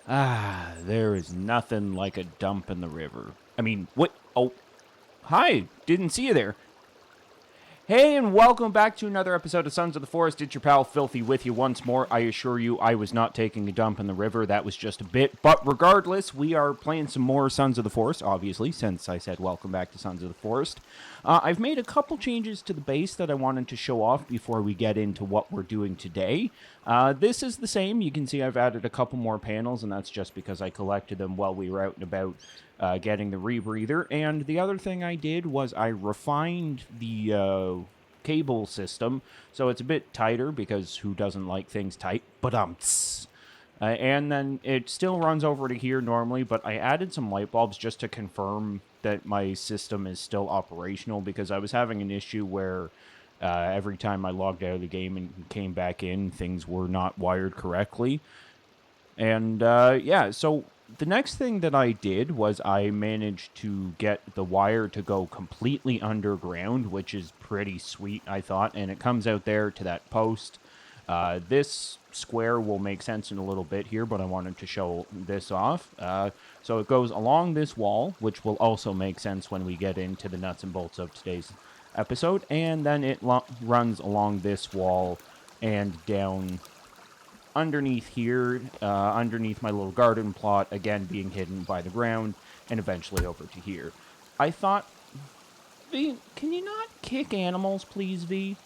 Ah, there is nothing like a dump in the river. I mean, what? Oh, hi. Didn't see you there. Hey, and welcome back to another episode of Sons of the Forest. It's your pal Filthy with you once more. I assure you, I was not taking a dump in the river. That was just a bit. But regardless, we are playing some more Sons of the Forest, obviously, since I said welcome back to Sons of the Forest. I've made a couple changes to the base that I wanted to show off before we get into what we're doing today. This is the same. You can see I've added a couple more panels, and that's just because I collected them while we were out and about getting the rebreather. And the other thing I did was I refined the cable system, so it's a bit tighter because who doesn't like things tight? But and then it still runs over to here normally, but I added some light bulbs just to confirm that my system is still operational because I was having an issue where every time I logged out of the game and came back in, things were not wired correctly. And yeah, so the next thing that I did was I managed to get the wire to go completely underground, which is pretty sweet, I thought. And it comes out there to that post. This square will make sense in a little bit here, but I wanted to show this off. So it goes along this wall, which will also make sense when we get into the nuts and bolts of today's episode. And then it runs along this wall and down underneath here, underneath my little garden plot, again being hidden by the ground, and eventually over to here. I thought, V, can you not kick animals, please, V?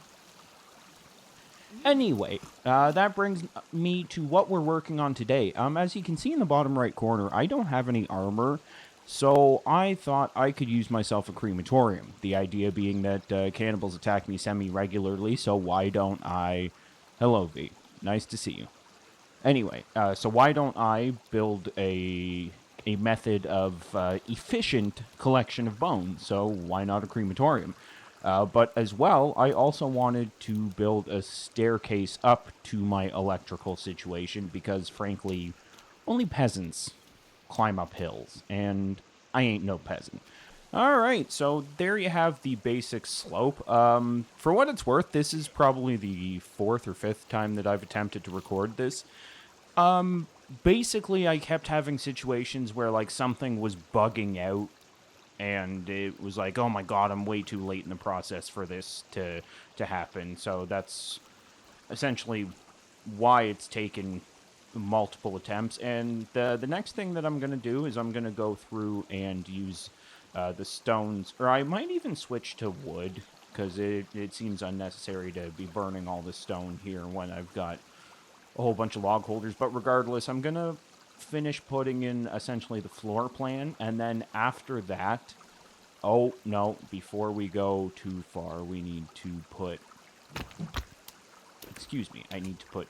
Anyway, that brings me to what we're working on today. As you can see in the bottom right corner, I don't have any armor, so I thought I could use myself a crematorium. The idea being that cannibals attack me semi-regularly, so why don't I... Hello, V. Nice to see you. Anyway, so why don't I build a method of efficient collection of bones? So why not a crematorium? But as well, I also wanted to build a staircase up to my electrical situation because, frankly, only peasants climb up hills, and I ain't no peasant. All right, so there you have the basic slope. For what it's worth, this is probably the fourth or fifth time that I've attempted to record this. Basically, I kept having situations where, like, something was bugging out, and it was like, oh my god, I'm way too late in the process for this to happen. So that's essentially why it's taken multiple attempts. And the next thing that I'm going to do is I'm going to go through and use the stones, or I might even switch to wood, because it seems unnecessary to be burning all the stone here when I've got a whole bunch of log holders. But regardless, I'm going to finish putting in essentially the floor plan, and then after that... Oh, no, before we go too far, we need to put... Excuse me, I need to put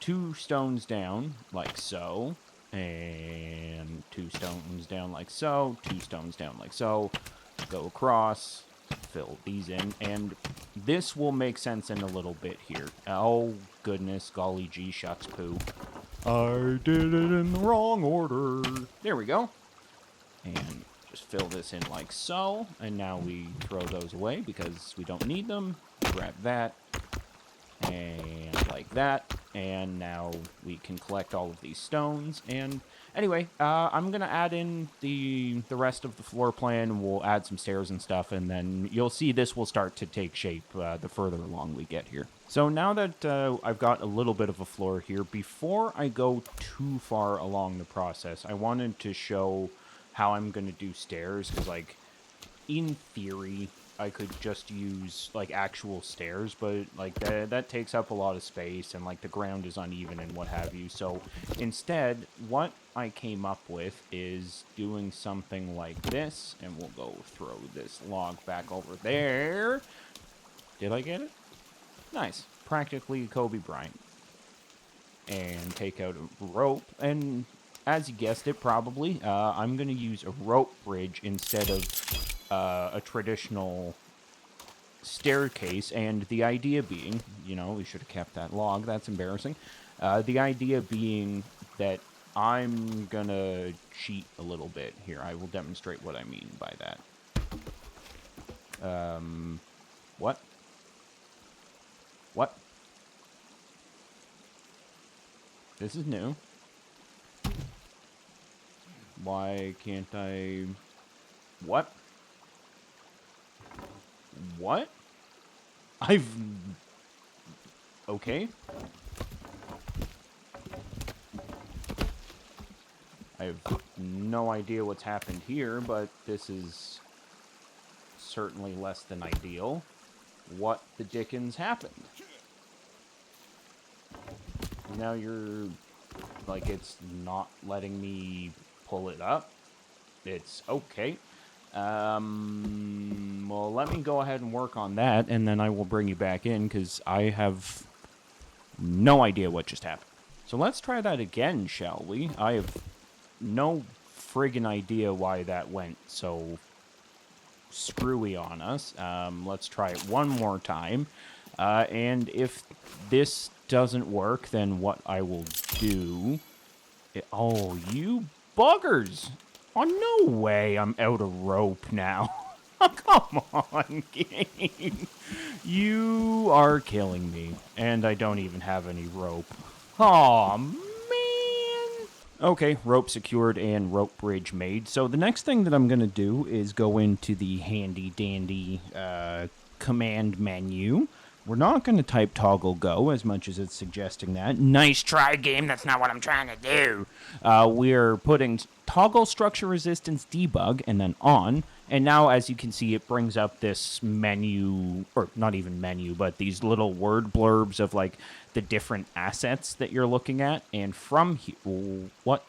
2 stones down, like so, and 2 stones down like so, 2 stones down like so, go across, fill these in, and this will make sense in a little bit here. Oh, goodness, golly gee shucks poo. I did it in the wrong order. There we go. And just fill this in like so, and now we throw those away because we don't need them. Grab that, and like that, and now we can collect all of these stones. And anyway, I'm gonna add in the rest of the floor plan. We'll add some stairs and stuff, and then you'll see this will start to take shape the further along we get here. So now that I've got a little bit of a floor here, before I go too far along the process, I wanted to show how I'm gonna do stairs, because, like, in theory, I could just use, like, actual stairs, but, like, that takes up a lot of space, and, like, the ground is uneven and what have you. So instead, what I came up with is doing something like this, and we'll go throw this log back over there. Did I get it? Nice. Practically Kobe Bryant. And take out a rope, and as you guessed it, probably, I'm going to use a rope bridge instead of a traditional staircase. And the idea being, you know, we should have kept that log. That's embarrassing. The idea being that I'm going to cheat a little bit here. I will demonstrate what I mean by that. What? This is new. Why can't I... What? What? Okay. I have no idea what's happened here, but this is certainly less than ideal. What the dickens happened? Now you're... Like, it's not letting me pull it up. It's okay. Well, let me go ahead and work on that, and then I will bring you back in, because I have no idea what just happened. So let's try that again, shall we? I have no friggin' idea why that went so screwy on us. Let's try it one more time. And if this doesn't work, then what I will do... Oh, you buggers! Oh, no way I'm out of rope now. Come on, game. You are killing me. And I don't even have any rope. Aw, man. Okay, rope secured and rope bridge made. So the next thing that I'm going to do is go into the handy-dandy command menu. We're not going to type toggle go as much as it's suggesting that. Nice try, game. That's not what I'm trying to do. We're putting toggle structure resistance debug and then on. And now, as you can see, it brings up this menu, or not even menu, but these little word blurbs of like the different assets that you're looking at. And from here, what?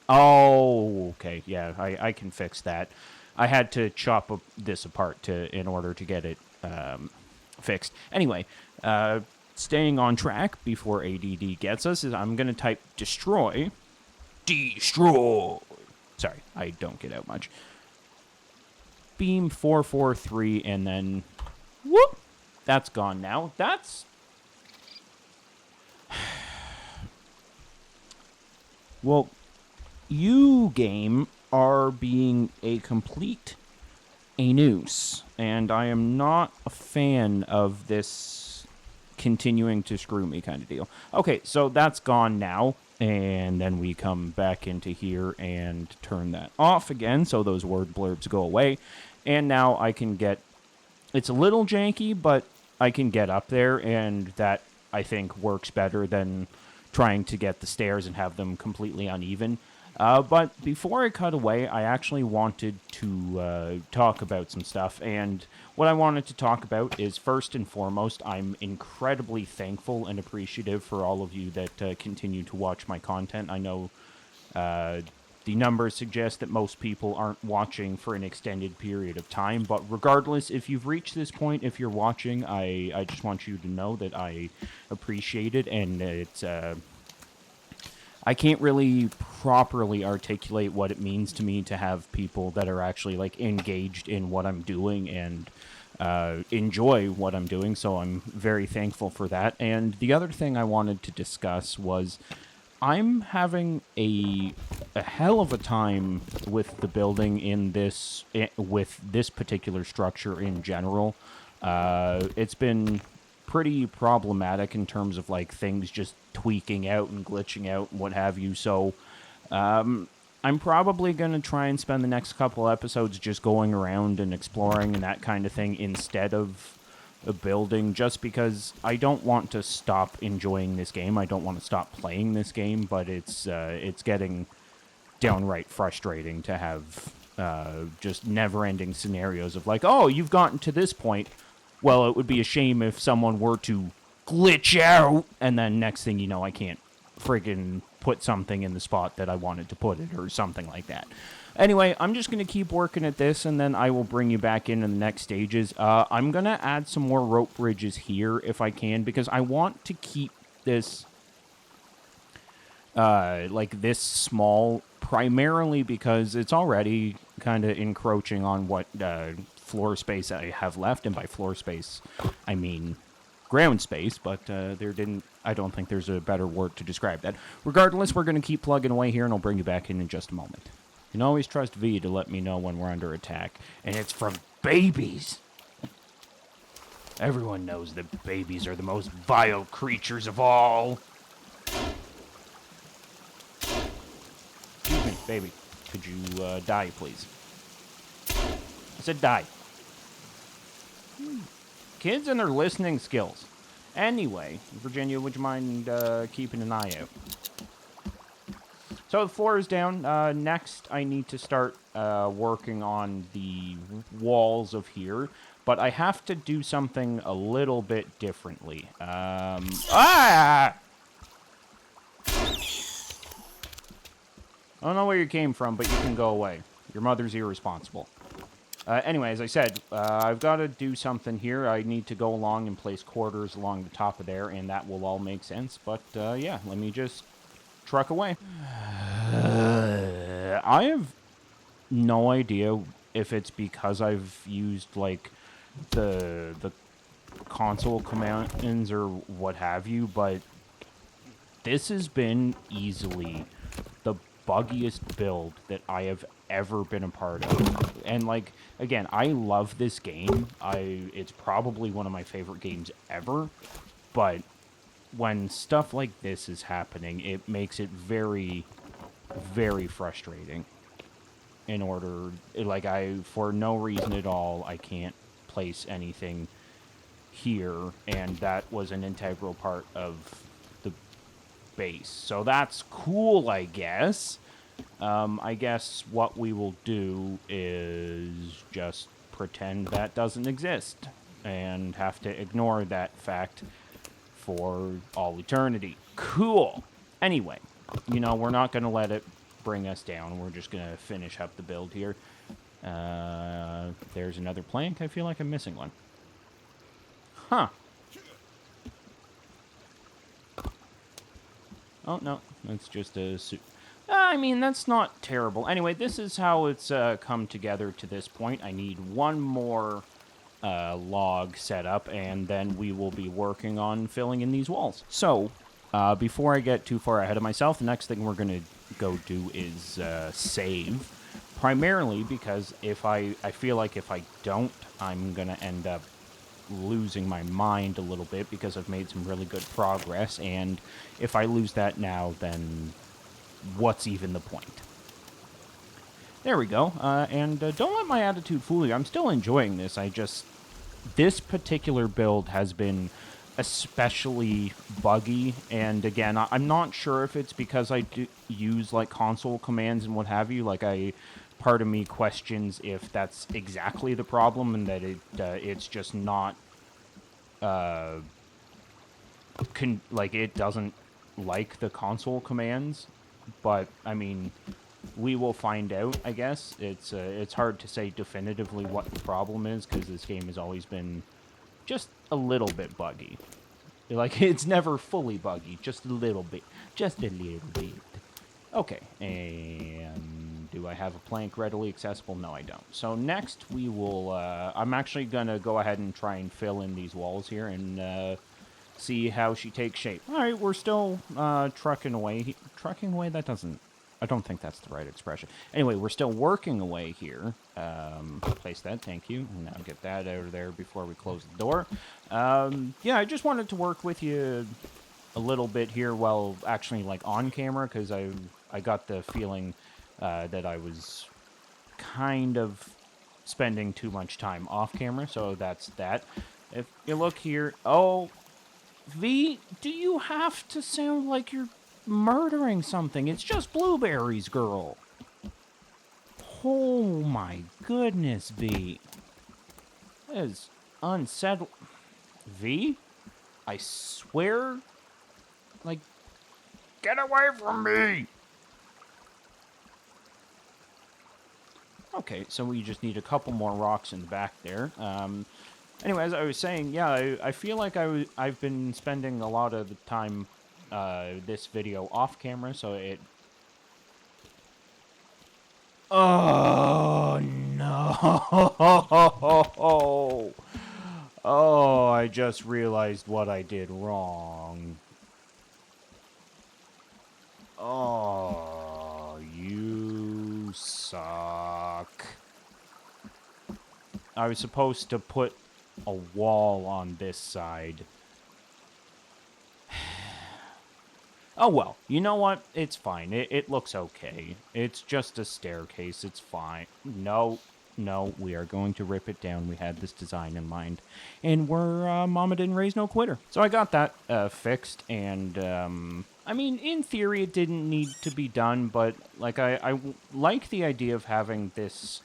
Oh, okay. Yeah, I can fix that. I had to chop this apart in order to get it fixed. Anyway, staying on track before ADD gets us is I'm going to type destroy. Destroy. Sorry, I don't get out much. Beam 443 and then whoop. That's gone now. That's well, you game are being a complete anus, and I am not a fan of this continuing to screw me kind of deal. Okay, so that's gone now, and then we come back into here and turn that off again, so those word blurbs go away, and now I can get... It's a little janky, but I can get up there, and that, I think, works better than trying to get the stairs and have them completely uneven. But before I cut away, I actually wanted to talk about some stuff. And what I wanted to talk about is, first and foremost, I'm incredibly thankful and appreciative for all of you that continue to watch my content. I know the numbers suggest that most people aren't watching for an extended period of time. But regardless, if you've reached this point, if you're watching, I just want you to know that I appreciate it. And it's... I can't really properly articulate what it means to me to have people that are actually like engaged in what I'm doing and enjoy what I'm doing, so I'm very thankful for that. And the other thing I wanted to discuss was I'm having a hell of a time with the building with this particular structure in general. It's been pretty problematic in terms of like things just tweaking out and glitching out and what have you. So I'm probably going to try and spend the next couple episodes just going around and exploring and that kind of thing instead of a building, just because I don't want to stop enjoying this game. I don't want to stop playing this game, but it's getting downright frustrating to have just never-ending scenarios of like, oh, you've gotten to this point. Well, it would be a shame if someone were to glitch out, and then next thing you know, I can't friggin' put something in the spot that I wanted to put it, or something like that. Anyway, I'm just going to keep working at this, and then I will bring you back in the next stages. I'm going to add some more rope bridges here, if I can, because I want to keep this, like, this small, primarily because it's already kind of encroaching on what floor space I have left, and by floor space I mean ground space, but I don't think there's a better word to describe that. Regardless, we're going to keep plugging away here, and I'll bring you back in just a moment. You can always trust V to let me know when we're under attack, and it's from babies. Everyone knows that babies are the most vile creatures of all. Excuse me, baby. Could you die, please? I said die. Kids and their listening skills. Anyway, Virginia, would you mind keeping an eye out? So the floor is down. Next, I need to start working on the walls of here. But I have to do something a little bit differently. I don't know where you came from, but you can go away. Your mother's irresponsible. Anyway, as I said, I've got to do something here. I need to go along and place quarters along the top of there, and that will all make sense. But, yeah, let me just truck away. I have no idea if it's because I've used, like, the console commands or what have you, but this has been easily the buggiest build that I have ever been a part of. And, like, again, I love this game. It's probably one of my favorite games ever, but when stuff like this is happening, it makes it very, very frustrating. For no reason at all, I can't place anything here, and that was an integral part of the base. So that's cool, I guess. I guess what we will do is just pretend that doesn't exist and have to ignore that fact for all eternity. Cool. Anyway, we're not going to let it bring us down. We're just going to finish up the build here. There's another plank. I feel like I'm missing one. Huh. Oh, no. That's just a suit. I mean, that's not terrible. Anyway, this is how it's come together to this point. I need one more log set up, and then we will be working on filling in these walls. So, before I get too far ahead of myself, the next thing we're going to go do is save. Primarily because I feel like if I don't, I'm going to end up losing my mind a little bit because I've made some really good progress, and if I lose that now, then what's even the point? There we go. And don't let my attitude fool you. I'm still enjoying this. This particular build has been especially buggy, and again, I'm not sure if it's because I do use like console commands and what have you. Part of me questions if that's exactly the problem, and that it's just not it doesn't like the console commands. But I mean, we will find out, I guess. It's hard to say definitively what the problem is, because this game has always been just a little bit buggy. It's never fully buggy, just a little bit. Just a little bit. Okay, and do I have a plank readily accessible? No, I don't. So next we will, I'm actually going to go ahead and try and fill in these walls here and see how she takes shape. All right, we're still trucking away. Trucking away? I don't think that's the right expression. Anyway, we're still working away here. Place that, thank you. Now get that out of there before we close the door. Yeah, I just wanted to work with you a little bit here while actually on camera, because I got the feeling that I was kind of spending too much time off camera, so that's that. If you look here, oh, V, do you have to sound like you're murdering something? It's just blueberries, girl. Oh my goodness, V. That is unsettling. V? I swear, get away from me! Okay, so we just need a couple more rocks in the back there. Anyway, as I was saying, yeah, I feel like I've been spending a lot of the time this video off camera, so it... Oh, no! Oh, I just realized what I did wrong. Oh, you suck. I was supposed to put a wall on this side. Oh, well, you know what? It's fine. It looks okay. It's just a staircase. It's fine. No, no, we are going to rip it down. We had this design in mind. And we're, Mama didn't raise no quitter. So I got that fixed, and, I mean, in theory, it didn't need to be done, but, like, I like the idea of having this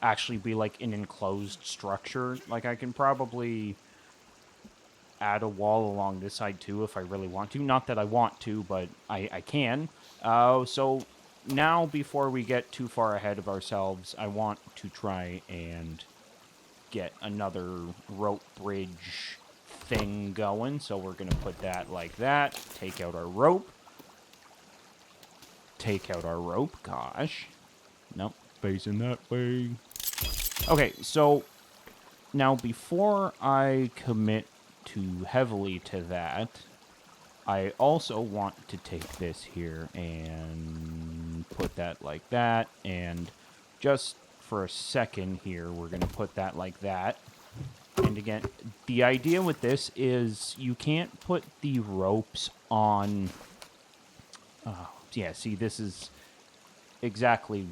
actually be, like, an enclosed structure. Like, I can probably add a wall along this side too if I really want to. Not that I want to, but I can. So now, before we get too far ahead of ourselves, I want to try and get another rope bridge thing going. So we're going to put that like that. Take out our rope. Take out our rope. Gosh. Nope. Facing that way. Okay, so now before I commit too heavily to that, I also want to take this here and put that like that, and just for a second here, we're going to put that like that. And again, the idea with this is you can't put the ropes on... yeah, see, this is exactly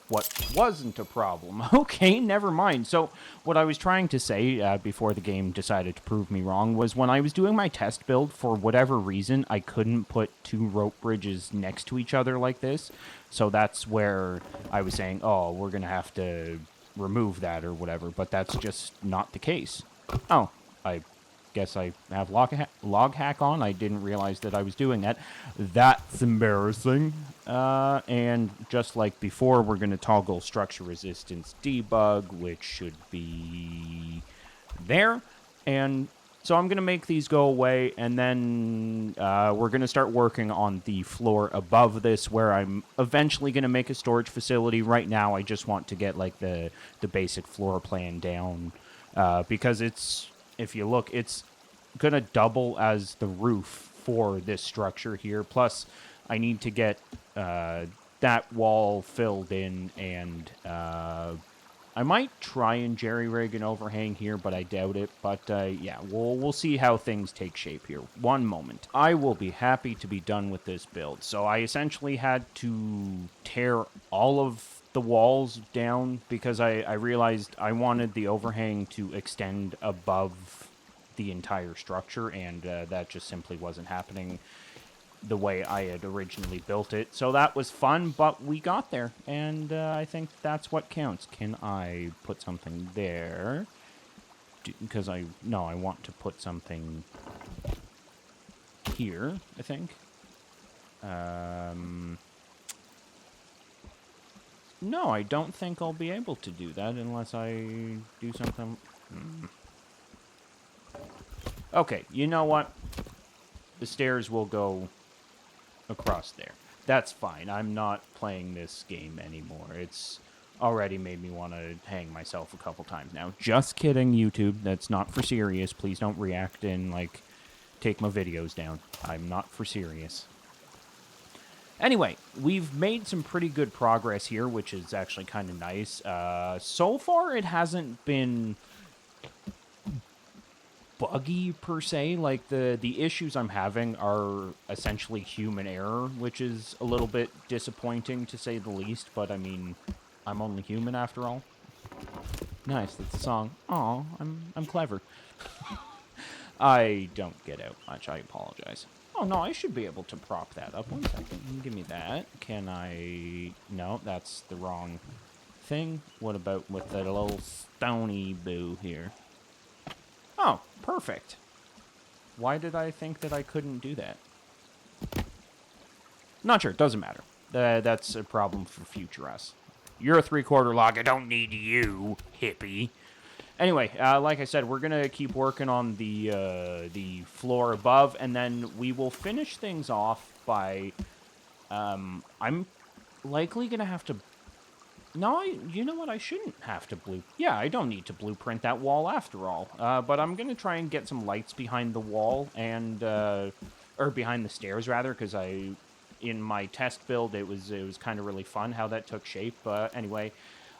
what wasn't a problem. Okay, never mind. So what I was trying to say before the game decided to prove me wrong was when I was doing my test build, for whatever reason, I couldn't put two rope bridges next to each other like this. So that's where I was saying, oh, we're going to have to remove that or whatever, but that's just not the case. Oh, I guess I have log hack on. I didn't realize that I was doing that. That's embarrassing. And just like before, we're going to toggle structure resistance debug, which should be there. And so I'm going to make these go away, and then we're going to start working on the floor above this, where I'm eventually going to make a storage facility. Right now, I just want to get like the basic floor plan down, because it's... if you look, it's going to double as the roof for this structure here. Plus, I need to get that wall filled in, and I might try and jerry-rig an overhang here, but I doubt it. But yeah, we'll see how things take shape here. One moment. I will be happy to be done with this build. So I essentially had to tear all of the walls down because I realized I wanted the overhang to extend above the entire structure, and that just simply wasn't happening the way I had originally built it. So that was fun, but we got there, and I think that's what counts. Can I put something there? Because I want to put something here, I think. No, I don't think I'll be able to do that unless I do something... Okay, you know what? The stairs will go across there. That's fine. I'm not playing this game anymore. It's already made me want to hang myself a couple times now. Just kidding, YouTube. That's not for serious. Please don't react and, like, take my videos down. I'm not for serious. Anyway, we've made some pretty good progress here, which is actually kind of nice. So far, it hasn't been buggy per se. Like, the issues I'm having are essentially human error, which is a little bit disappointing to say the least, but I mean, I'm only human after all. Nice, that's a song. Aw, I'm clever. I don't get out much, I apologize. Oh, no, I should be able to prop that up. 1 second, give me that. Can I... No, that's the wrong thing. What about with that little stony boo here? Oh, perfect. Why did I think that I couldn't do that? Not sure, doesn't matter. That's a problem for future us. You're a 3/4 log, I don't need you, hippie. Anyway, like I said, we're going to keep working on the floor above, and then we will finish things off by... I'm likely going to have to... No, you know what? I shouldn't have to Yeah, I don't need to blueprint that wall after all. But I'm going to try and get some lights behind the wall, and... or behind the stairs, rather, because in my test build, it was kind of really fun how that took shape. Anyway...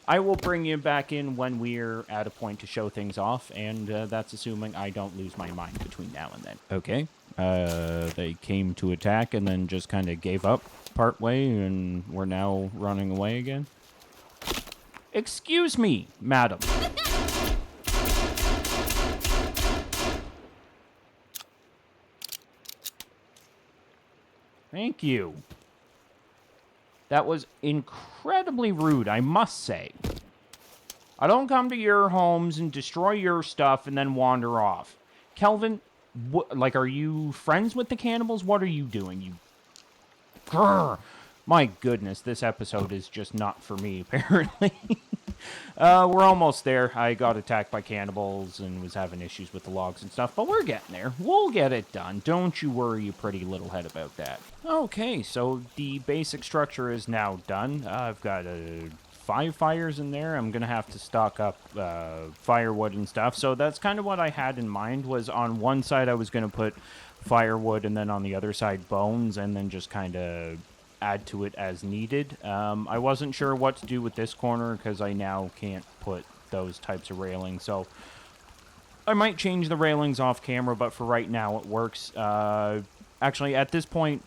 I will bring you back in when we're at a point to show things off, and that's assuming I don't lose my mind between now and then. Okay, They came to attack and then just kind of gave up partway, and we're now running away again. Excuse me, madam. Thank you. That was incredibly rude, I must say. I don't come to your homes and destroy your stuff and then wander off. Kelvin, are you friends with the cannibals? What are you doing? You... Grr. My goodness, this episode is just not for me, apparently. We're almost there. I got attacked by cannibals and was having issues with the logs and stuff, but we're getting there. We'll get it done. Don't you worry, you pretty little head, about that. Okay, so the basic structure is now done. I've got 5 fires in there. I'm going to have to stock up firewood and stuff. So that's kind of what I had in mind, was on one side I was going to put firewood and then on the other side bones, and then just kind of add to it as needed. I wasn't sure what to do with this corner because I now can't put those types of railings. So I might change the railings off camera, but for right now it works. Actually, at this point,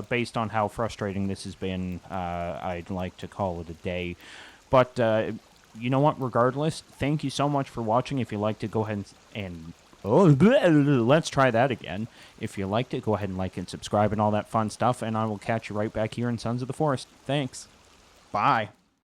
based on how frustrating this has been, I'd like to call it a day. But you know what? Regardless, thank you so much for watching. If you like to go ahead and let's try that again. If you liked it, go ahead and like and subscribe and all that fun stuff, and I will catch you right back here in Sons of the Forest. Thanks. Bye.